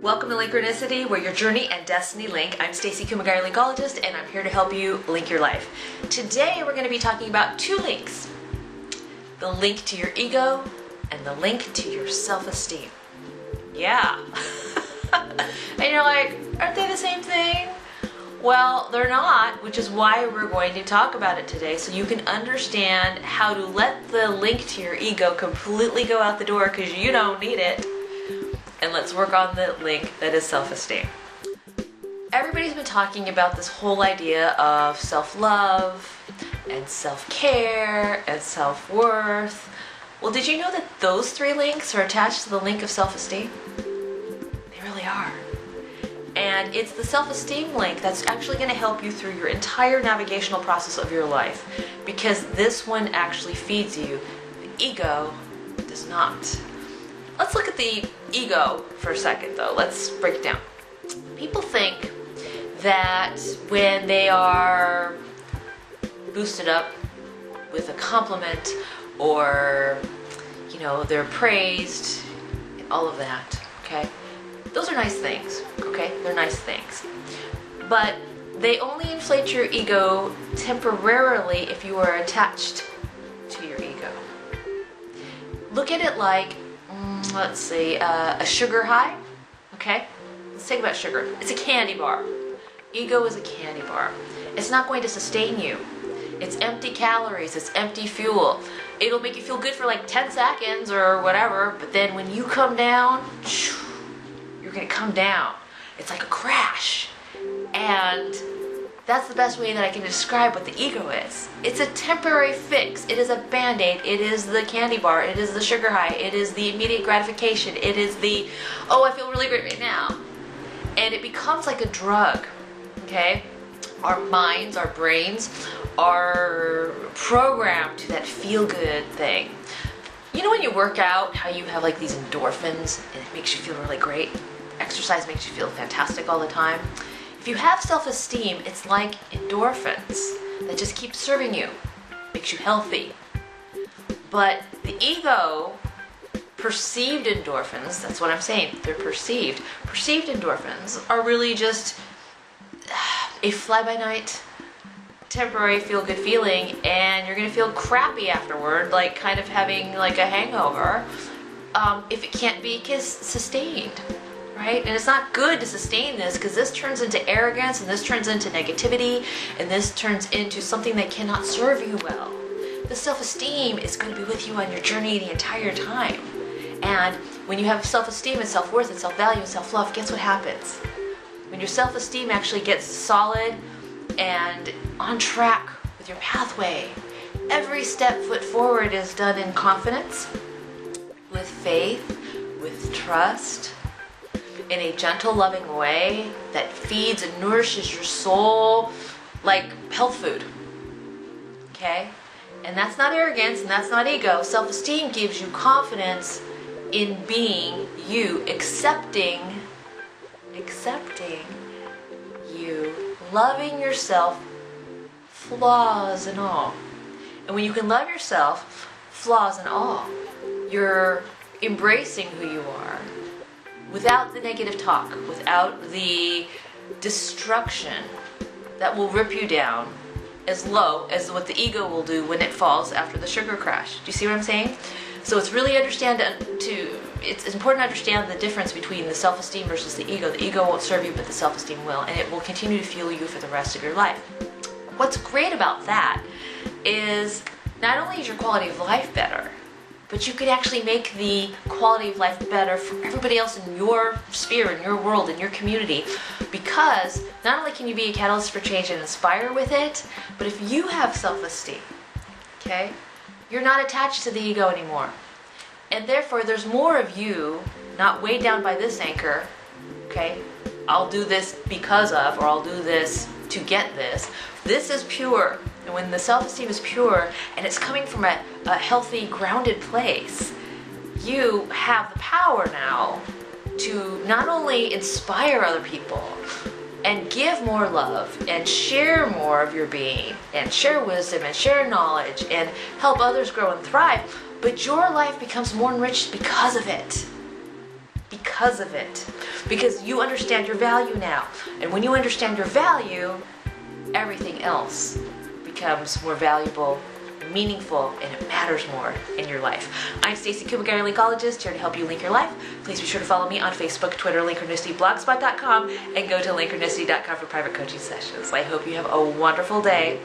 Welcome to Linkronicity, where your journey and destiny link. I'm Stacey, Kumagai, Linkologist, and I'm here to help you link your life. Today we're going to be talking about two links. The link to your ego and the link to your self-esteem. Yeah. And you're like, aren't they the same thing? Well, they're not, which is why we're going to talk about it today, so you can understand how to let the link to your ego completely go out the door because you don't need it. And let's work on the link that is self-esteem. Everybody's been talking about this whole idea of self-love and self-care and self-worth. Well, did you know that those three links are attached to the link of self-esteem? They really are. And it's the self-esteem link that's actually going to help you through your entire navigational process of your life, because this one actually feeds you. The ego does not. Let's look at the ego for a second, though. Let's break it down. People think that when they are boosted up with a compliment or, they're praised, and all of that, okay? Those are nice things, okay? They're nice things. But they only inflate your ego temporarily if you are attached to your ego. Look at it like, let's see, a sugar high, okay? Let's think about sugar. It's a candy bar. Ego is a candy bar. It's not going to sustain you. It's empty calories, it's empty fuel. It'll make you feel good for like 10 seconds or whatever, but then when you come down, you're gonna come down. It's like a crash. And that's the best way that I can describe what the ego is. It's a temporary fix. It is a band-aid. It is the candy bar. It is the sugar high. It is the immediate gratification. It is the, oh, I feel really great right now. And it becomes like a drug, okay? Our minds, our brains are programmed to that feel-good thing. You know when you work out, how you have like these endorphins and it makes you feel really great? Exercise makes you feel fantastic all the time. If you have self-esteem, it's like endorphins that just keep serving you, makes you healthy. But the ego, perceived endorphins, that's what I'm saying, they're perceived. Perceived endorphins are really just a fly-by-night, temporary feel-good feeling, and you're gonna feel crappy afterward, like kind of having like a hangover, if it can't be sustained. Right? And it's not good to sustain this because this turns into arrogance and this turns into negativity and this turns into something that cannot serve you well. The self-esteem is going to be with you on your journey the entire time. And when you have self-esteem and self-worth and self-value and self-love, guess what happens? When your self-esteem actually gets solid and on track with your pathway, every foot forward is done in confidence, with faith, with trust, in a gentle, loving way that feeds and nourishes your soul like health food, okay? And that's not arrogance and that's not ego. Self-esteem gives you confidence in being you, accepting you, loving yourself, flaws and all. And when you can love yourself, flaws and all, you're embracing who you are, without the negative talk, without the destruction that will rip you down as low as what the ego will do when it falls after the sugar crash. Do you see what I'm saying? So it's really it's important to understand the difference between the self-esteem versus the ego. The ego won't serve you, but the self-esteem will, and it will continue to fuel you for the rest of your life. What's great about that is not only is your quality of life better, but you could actually make the quality of life better for everybody else in your sphere, in your world, in your community. Because not only can you be a catalyst for change and inspire with it, but if you have self-esteem, okay, you're not attached to the ego anymore. And therefore, there's more of you not weighed down by this anchor, okay, I'll do this because of, or I'll do this to get this. This is pure. And when the self-esteem is pure and it's coming from a healthy, grounded place, you have the power now to not only inspire other people and give more love and share more of your being and share wisdom and share knowledge and help others grow and thrive, but your life becomes more enriched because of it. Because because of it. Because you understand your value now. And when you understand your value, everything else becomes more valuable, meaningful, and it matters more in your life. I'm Stacey Kumagai, Linkologist, here to help you link your life. Please be sure to follow me on Facebook, Twitter, Linkronicity, Blogspot.com, and go to Linkronicity.com for private coaching sessions. I hope you have a wonderful day.